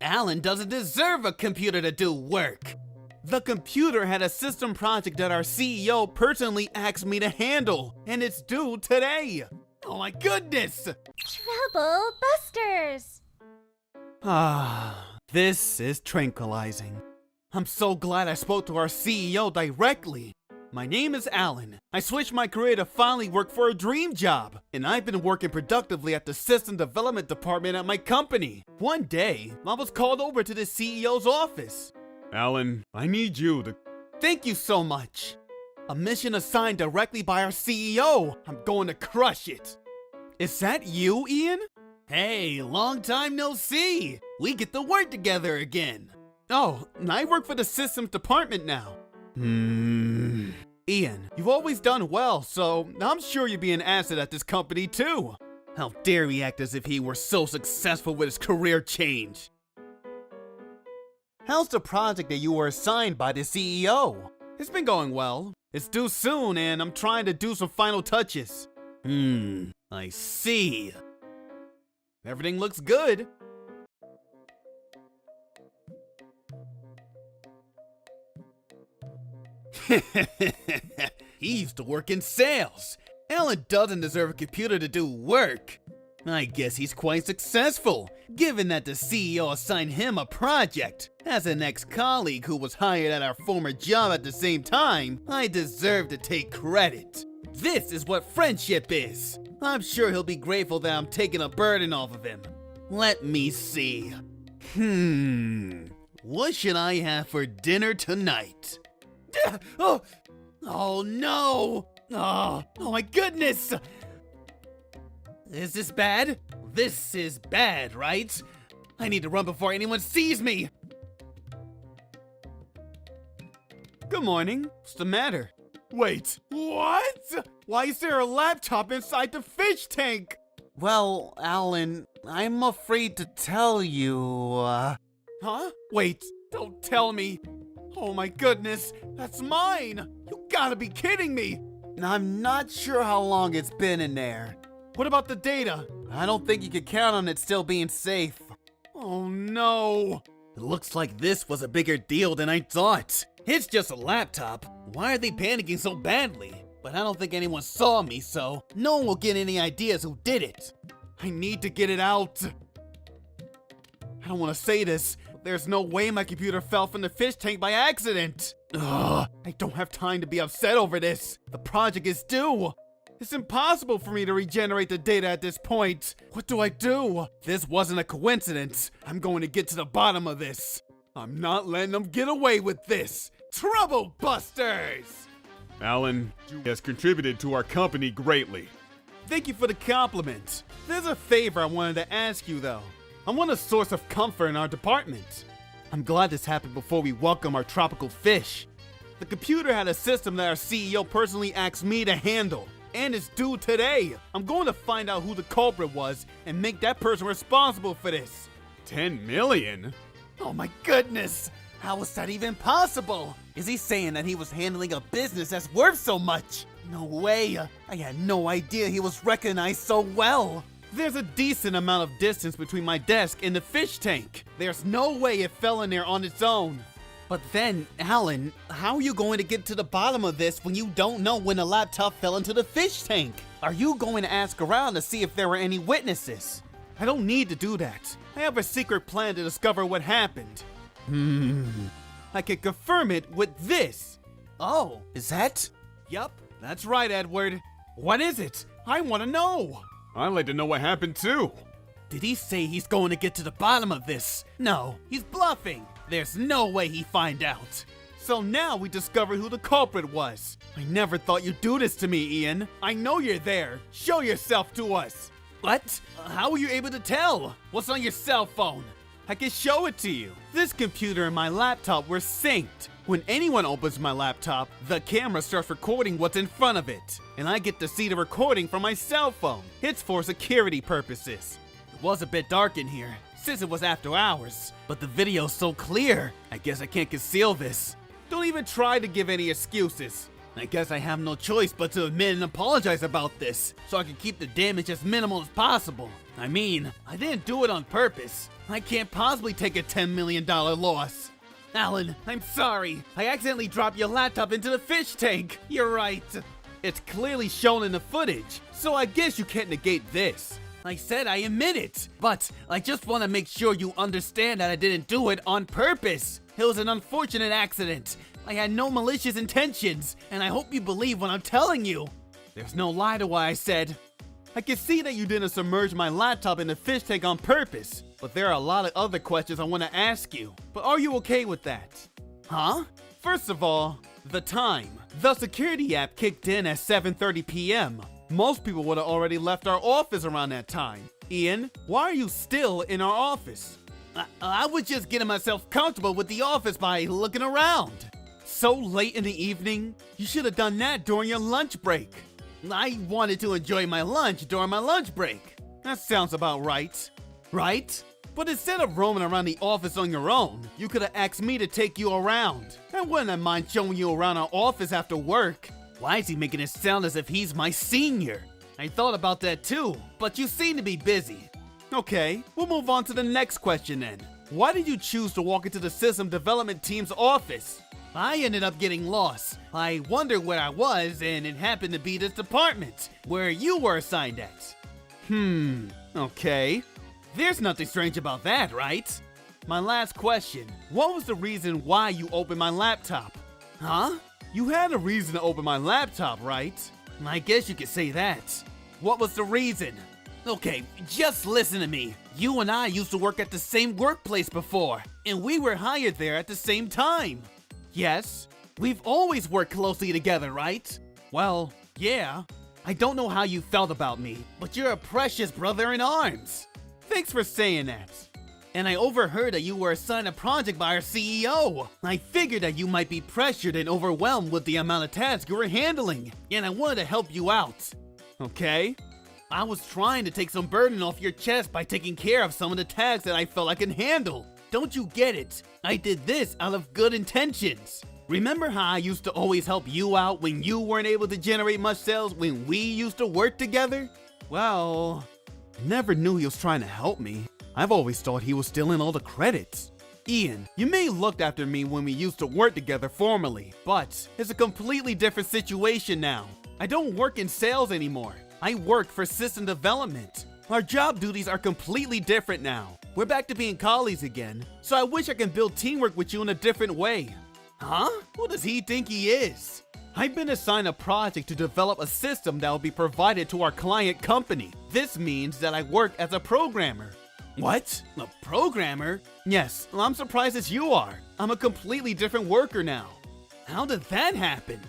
Alan doesn't deserve a computer to do work. The computer had a system project that our CEO personally asked me to handle, and it's due today. Oh my goodness! Trouble busters! This is tranquilizing. I'm so glad I spoke to our CEO directly. My name is Alan. I switched my career to finally work for a dream job, and I've been working productively at the system development department at my company. One day, I was called over to the CEO's office. Alan, I need you to... Thank you so much. A mission assigned directly by our CEO. I'm going to crush it. Is that you, Ian? Hey, long time no see. We get to work together again. Oh, I work for the systems department now. Ian, you've always done well, so I'm sure you'd be an asset at this company too. How dare he act as if he were so successful with his career change? How's the project that you were assigned by the CEO? It's been going well. It's due soon and I'm trying to do some final touches. I see. Everything looks good. He used to work in sales. Alan doesn't deserve a computer to do work. I guess he's quite successful, given that the CEO assigned him a project. As an ex-colleague who was hired at our former job at the same time, I deserve to take credit. This is what friendship is. I'm sure he'll be grateful that I'm taking a burden off of him. Let me see. What should I have for dinner tonight? Oh no! Oh my goodness! Is this bad? This is bad, right? I need to run before anyone sees me! Good morning. What's the matter? Wait, what? Why is there a laptop inside the fish tank? Well, Alan, I'm afraid to tell you, Huh? Wait, don't tell me. Oh my goodness, that's mine! You gotta be kidding me! I'm not sure how long it's been in there. What about the data? I don't think you can count on it still being safe. Oh no! It looks like this was a bigger deal than I thought. It's just a laptop. Why are they panicking so badly? But I don't think anyone saw me, so no one will get any ideas who did it. I need to get it out. I don't want to say this. There's no way my computer fell from the fish tank by accident. Ugh, I don't have time to be upset over this. The project is due. It's impossible for me to regenerate the data at this point. What do I do? This wasn't a coincidence. I'm going to get to the bottom of this. I'm not letting them get away with this. Trouble busters! Alan has contributed to our company greatly. Thank you for the compliment. There's a favor I wanted to ask you though. I want a source of comfort in our department. I'm glad this happened before we welcome our tropical fish. The computer had a system that our CEO personally asked me to handle, and it's due today. I'm going to find out who the culprit was and make that person responsible for this. 10 million? Oh my goodness! How is that even possible? Is he saying that he was handling a business that's worth so much? No way! I had no idea he was recognized so well. There's a decent amount of distance between my desk and the fish tank. There's no way it fell in there on its own. But then, Alan, how are you going to get to the bottom of this when you don't know when the laptop fell into the fish tank? Are you going to ask around to see if there were any witnesses? I don't need to do that. I have a secret plan to discover what happened. I can confirm it with this. Oh, is that? Yup, that's right, Edward. What is it? I want to know. I'd like to know what happened too. Did he say he's going to get to the bottom of this? No, he's bluffing. There's no way he'd find out. So now we discovered who the culprit was. I never thought you'd do this to me, Ian. I know you're there. Show yourself to us. What? How were you able to tell? What's on your cell phone? I can show it to you. This computer and my laptop were synced. When anyone opens my laptop, the camera starts recording what's in front of it, and I get to see the recording from my cell phone. It's for security purposes. It was a bit dark in here, since it was after hours, but the video's so clear, I guess I can't conceal this. Don't even try to give any excuses. I guess I have no choice but to admit and apologize about this, so I can keep the damage as minimal as possible. I mean, I didn't do it on purpose. I can't possibly take a $10 million loss. Alan, I'm sorry. I accidentally dropped your laptop into the fish tank. You're right. It's clearly shown in the footage, so I guess you can't negate this. I said I admit it, but I just want to make sure you understand that I didn't do it on purpose. It was an unfortunate accident. I had no malicious intentions, and I hope you believe what I'm telling you. There's no lie to what I said. I can see that you didn't submerge my laptop in the fish tank on purpose, but there are a lot of other questions I want to ask you. But are you okay with that? Huh? First of all, the time. The security app kicked in at 7:30 p.m. Most people would have already left our office around that time. Ian, why are you still in our office? I was just getting myself comfortable with the office by looking around. So late in the evening? You should have done that during your lunch break. I wanted to enjoy my lunch during my lunch break. That sounds about right. Right? But instead of roaming around the office on your own, you could have asked me to take you around. I wouldn't have mind showing you around our office after work. Why is he making it sound as if he's my senior? I thought about that too, but you seem to be busy. Okay, we'll move on to the next question then. Why did you choose to walk into the system development team's office? I ended up getting lost. I wondered where I was, and it happened to be this department, where you were assigned at. Okay. There's nothing strange about that, right? My last question. What was the reason why you opened my laptop? Huh? You had a reason to open my laptop, right? I guess you could say that. What was the reason? Okay, just listen to me. You and I used to work at the same workplace before, and we were hired there at the same time. Yes, we've always worked closely together, right? Well, yeah. I don't know how you felt about me, but you're a precious brother in arms. Thanks for saying that. And I overheard that you were assigned a project by our CEO. I figured that you might be pressured and overwhelmed with the amount of tasks you were handling, and I wanted to help you out. Okay? I was trying to take some burden off your chest by taking care of some of the tasks that I felt I could handle. Don't you get it? I did this out of good intentions. Remember how I used to always help you out when you weren't able to generate much sales when we used to work together? Well, I never knew he was trying to help me. I've always thought he was stealing all the credits. Ian, you may have looked after me when we used to work together formally, but it's a completely different situation now. I don't work in sales anymore. I work for system development. Our job duties are completely different now. We're back to being colleagues again, so I wish I can build teamwork with you in a different way. Huh? Who does he think he is? I've been assigned a project to develop a system that will be provided to our client company. This means that I work as a programmer. What? A programmer? Yes, well, I'm surprised as you are. I'm a completely different worker now. How did that happen?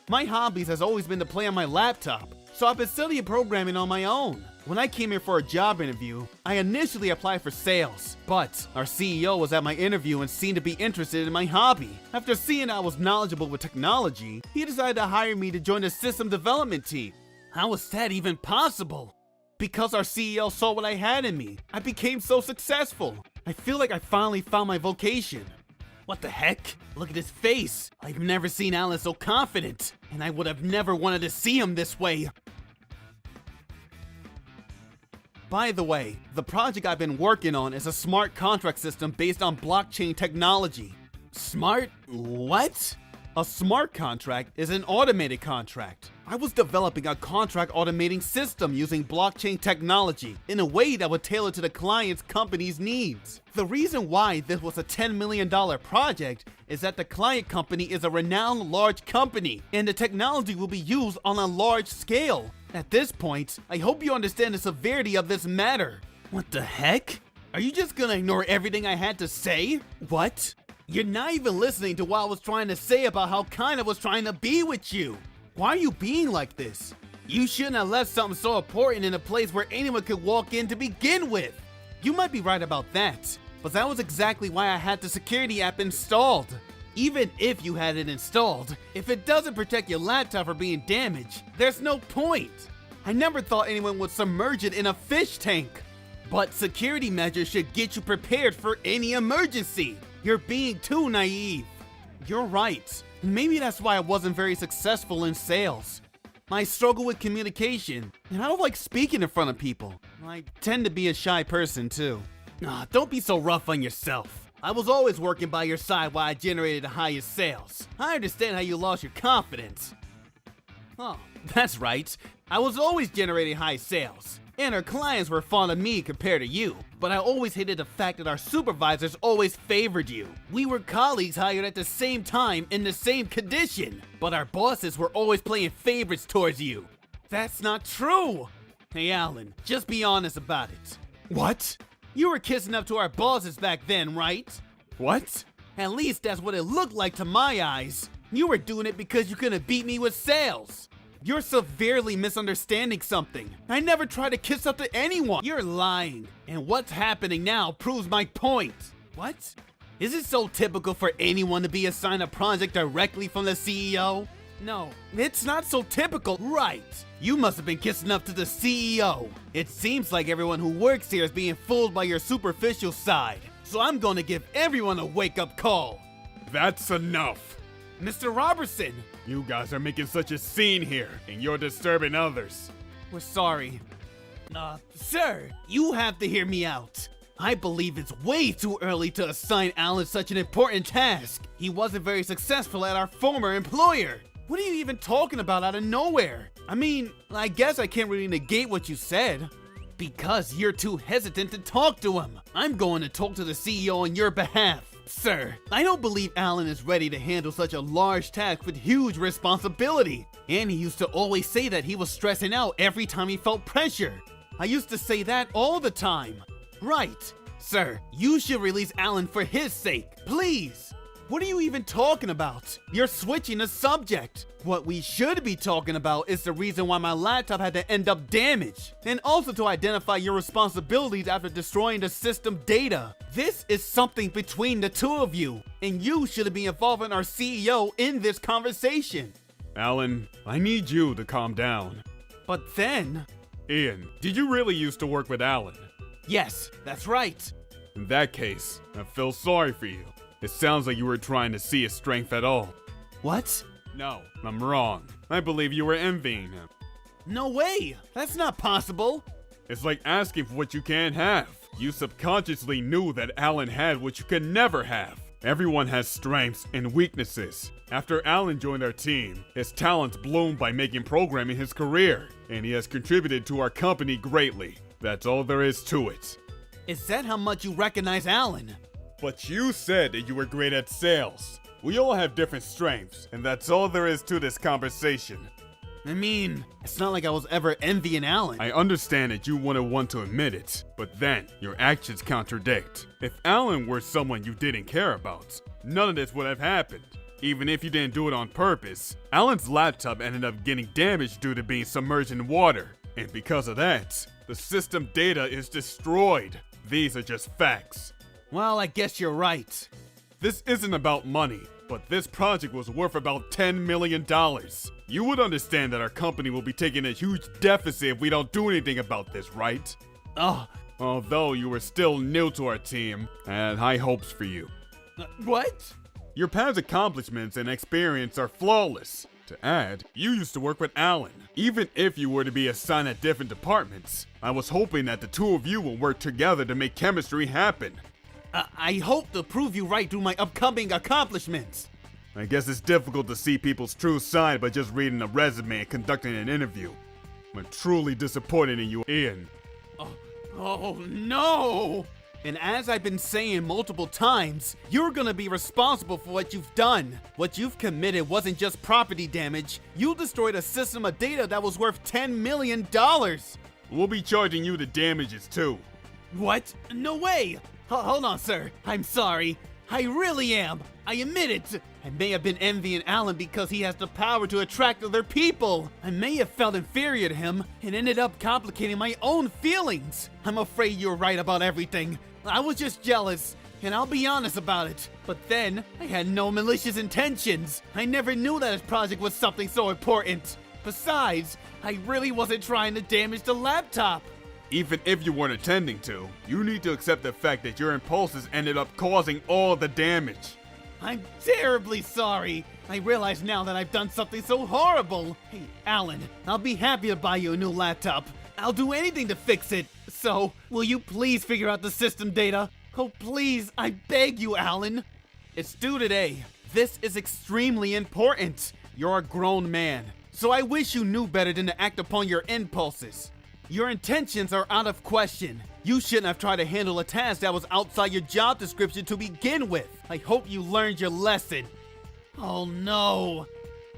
My hobbies has always been to play on my laptop, so I've been studying programming on my own. When I came here for a job interview, I initially applied for sales, but our CEO was at my interview and seemed to be interested in my hobby. After seeing I was knowledgeable with technology, he decided to hire me to join the system development team. How was that even possible? Because our CEO saw what I had in me, I became so successful. I feel like I finally found my vocation. What the heck? Look at his face. I've never seen Alan so confident, and I would have never wanted to see him this way. By the way, the project I've been working on is a smart contract system based on blockchain technology. Smart what? A smart contract is an automated contract. I was developing a contract automating system using blockchain technology in a way that would tailor to the client's company's needs. The reason why this was a $10 million project is that the client company is a renowned large company, and the technology will be used on a large scale. At this point, I hope you understand the severity of this matter. What the heck? Are you just gonna ignore everything I had to say? What? You're not even listening to what I was trying to say about how kind I was trying to be with you. Why are you being like this? You shouldn't have left something so important in a place where anyone could walk in to begin with. You might be right about that, but that was exactly why I had the security app installed. Even if you had it installed, if it doesn't protect your laptop from being damaged, there's no point. I never thought anyone would submerge it in a fish tank. But security measures should get you prepared for any emergency. You're being too naive. You're right. Maybe that's why I wasn't very successful in sales. I struggle with communication, and I don't like speaking in front of people. I tend to be a shy person, too. Don't be so rough on yourself. I was always working by your side while I generated the highest sales. I understand how you lost your confidence. Oh, that's right. I was always generating high sales. And our clients were fond of me compared to you. But I always hated the fact that our supervisors always favored you. We were colleagues hired at the same time in the same condition. But our bosses were always playing favorites towards you. That's not true! Hey Alan, just be honest about it. What? You were kissing up to our bosses back then, right? What? At least that's what it looked like to my eyes. You were doing it because you couldn't beat me with sales. You're severely misunderstanding something. I never tried to kiss up to anyone. You're lying. And what's happening now proves my point. What? Is it so typical for anyone to be assigned a project directly from the CEO? No, it's not so typical, right? You must have been kissing up to the CEO. It seems like everyone who works here is being fooled by your superficial side. So I'm gonna give everyone a wake-up call. That's enough. Mr. Robertson! You guys are making such a scene here, and you're disturbing others. We're sorry. Sir, you have to hear me out. I believe it's way too early to assign Alan such an important task. He wasn't very successful at our former employer. What are you even talking about out of nowhere? I mean, I guess I can't really negate what you said. Because you're too hesitant to talk to him. I'm going to talk to the CEO on your behalf. Sir, I don't believe Alan is ready to handle such a large task with huge responsibility. And he used to always say that he was stressing out every time he felt pressure. I used to say that all the time. Right. Sir, you should release Alan for his sake, please. What are you even talking about? You're switching the subject. What we should be talking about is the reason why my laptop had to end up damaged, and also to identify your responsibilities after destroying the system data. This is something between the two of you, and you should be involving our CEO in this conversation. Alan, I need you to calm down. But then... Ian, did you really used to work with Alan? Yes, that's right. In that case, I feel sorry for you. It sounds like you were trying to see his strength at all. What? No, I'm wrong. I believe you were envying him. No way! That's not possible! It's like asking for what you can't have. You subconsciously knew that Alan had what you could never have. Everyone has strengths and weaknesses. After Alan joined our team, his talents bloomed by making programming his career, and he has contributed to our company greatly. That's all there is to it. Is that how much you recognize Alan? But you said that you were great at sales. We all have different strengths, and that's all there is to this conversation. I mean, it's not like I was ever envying Alan. I understand that you wouldn't want to admit it, but then your actions contradict. If Alan were someone you didn't care about, none of this would have happened. Even if you didn't do it on purpose, Alan's laptop ended up getting damaged due to being submerged in water. And because of that, the system data is destroyed. These are just facts. Well, I guess you're right. This isn't about money, but this project was worth about $10 million. You would understand that our company will be taking a huge deficit if we don't do anything about this, right? Although you were still new to our team, I had high hopes for you. What? Your past accomplishments and experience are flawless. To add, you used to work with Alan. Even if you were to be assigned at different departments, I was hoping that the two of you will work together to make chemistry happen. I hope to prove you right through my upcoming accomplishments. I guess it's difficult to see people's true side by just reading a resume and conducting an interview. I'm truly disappointed in you, Ian. Oh no! And as I've been saying multiple times, you're gonna be responsible for what you've done. What you've committed wasn't just property damage. You destroyed a system of data that was worth $10 million. We'll be charging you the damages too. What? No way! Hold on, sir. I'm sorry. I really am. I admit it. I may have been envying Alan because he has the power to attract other people. I may have felt inferior to him and ended up complicating my own feelings. I'm afraid you're right about everything. I was just jealous, and I'll be honest about it. But then, I had no malicious intentions. I never knew that his project was something so important. Besides, I really wasn't trying to damage the laptop. Even if you weren't intending to, you need to accept the fact that your impulses ended up causing all the damage. I'm terribly sorry. I realize now that I've done something so horrible. Hey, Alan, I'll be happy to buy you a new laptop. I'll do anything to fix it. so. Will you please figure out the system data? Oh, please, I beg you, Alan. It's due today. This is extremely important. You're a grown man, so I wish you knew better than to act upon your impulses. Your intentions are out of question. You shouldn't have tried to handle a task that was outside your job description to begin with. I hope you learned your lesson. Oh no.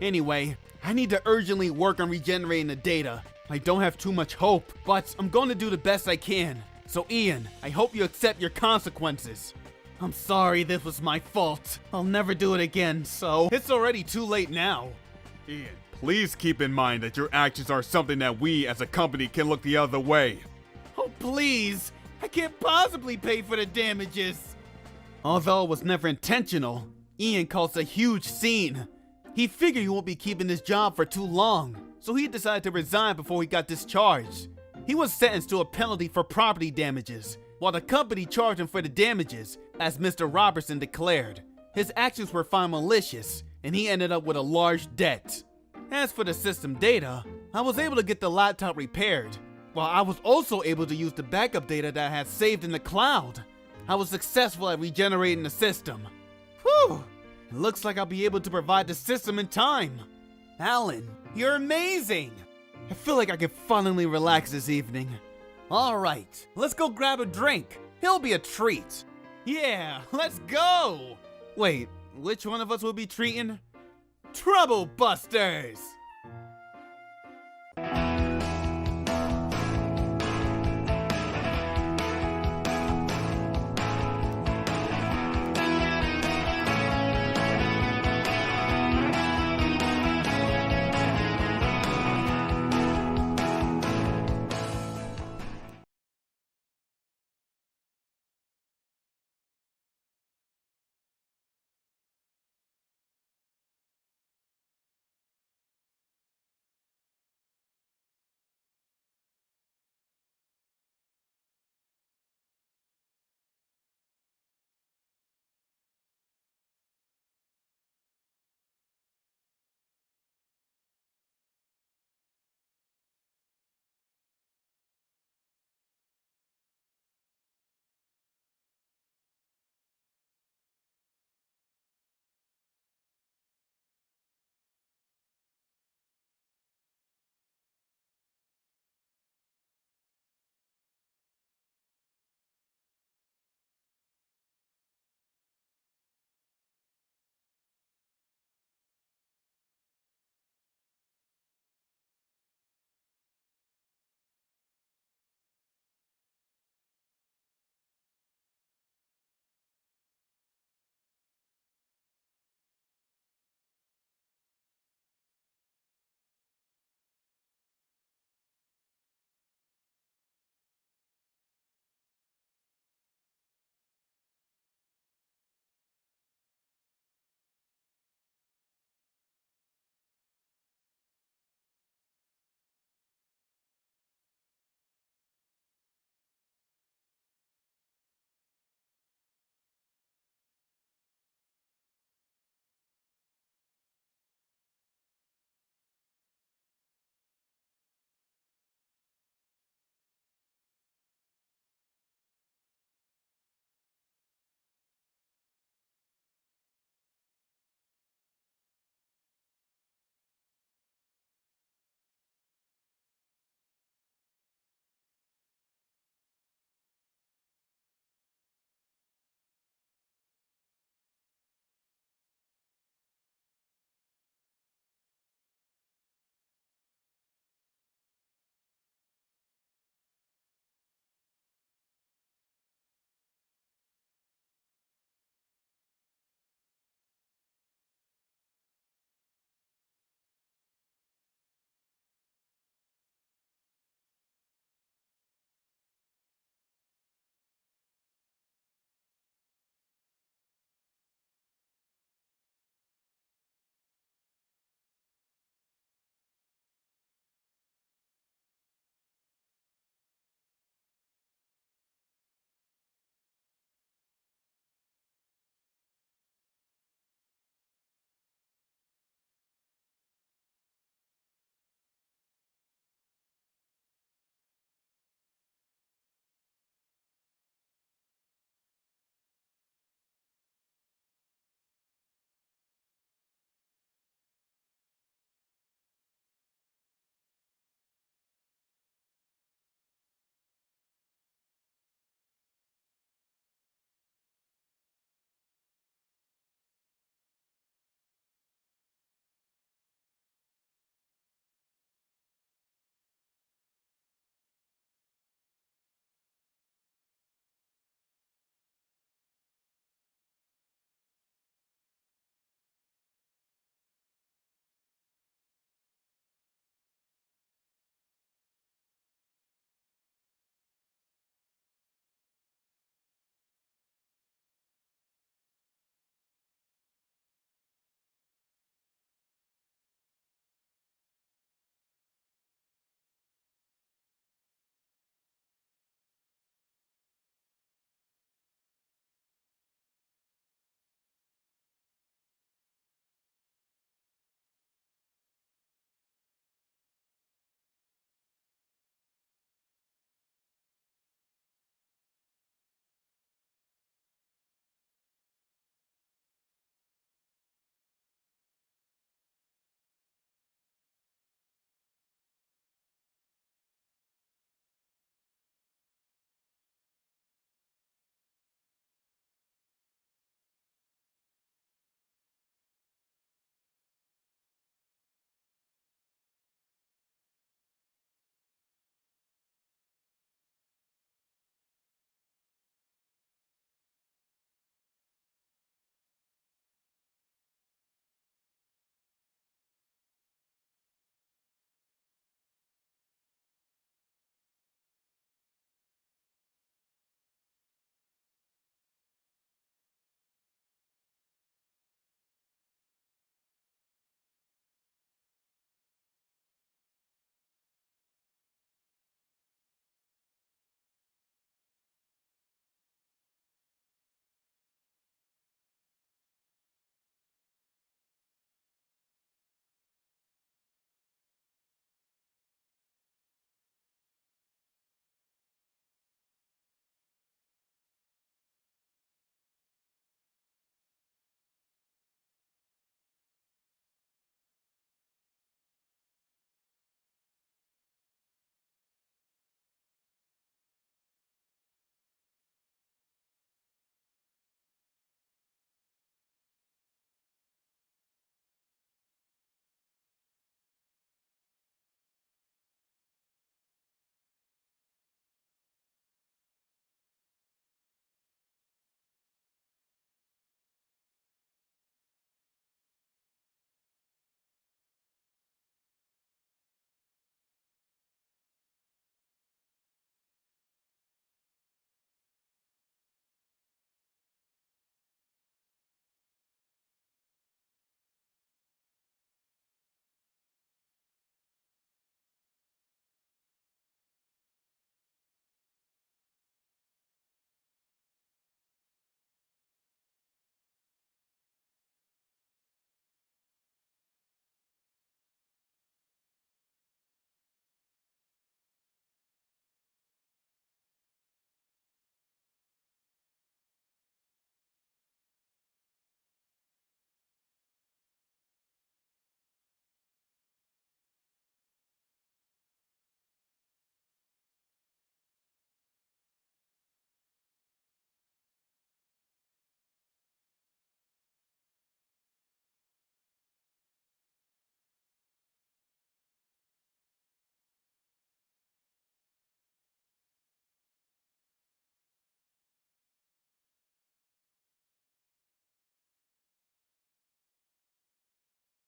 Anyway, I need to urgently work on regenerating the data. I don't have too much hope, but I'm going to do the best I can. So Ian, I hope you accept your consequences. I'm sorry this was my fault. I'll never do it again, so it's already too late now. Ian, please keep in mind that your actions are something that we as a company can look the other way. Oh, please! I can't possibly pay for the damages! Although it was never intentional, Ian caused a huge scene. He figured he won't be keeping this job for too long, so he decided to resign before he got discharged. He was sentenced to a penalty for property damages, while the company charged him for the damages, as Mr. Robertson declared. His actions were found malicious, and he ended up with a large debt. As for the system data, I was able to get the laptop repaired, while I was also able to use the backup data that I had saved in the cloud. I was successful at regenerating the system. Whew! It looks like I'll be able to provide the system in time. Alan, you're amazing! I feel like I can finally relax this evening. Alright, let's go grab a drink. It'll be a treat. Yeah, let's go! Wait, which one of us will be treating? Trouble Busters!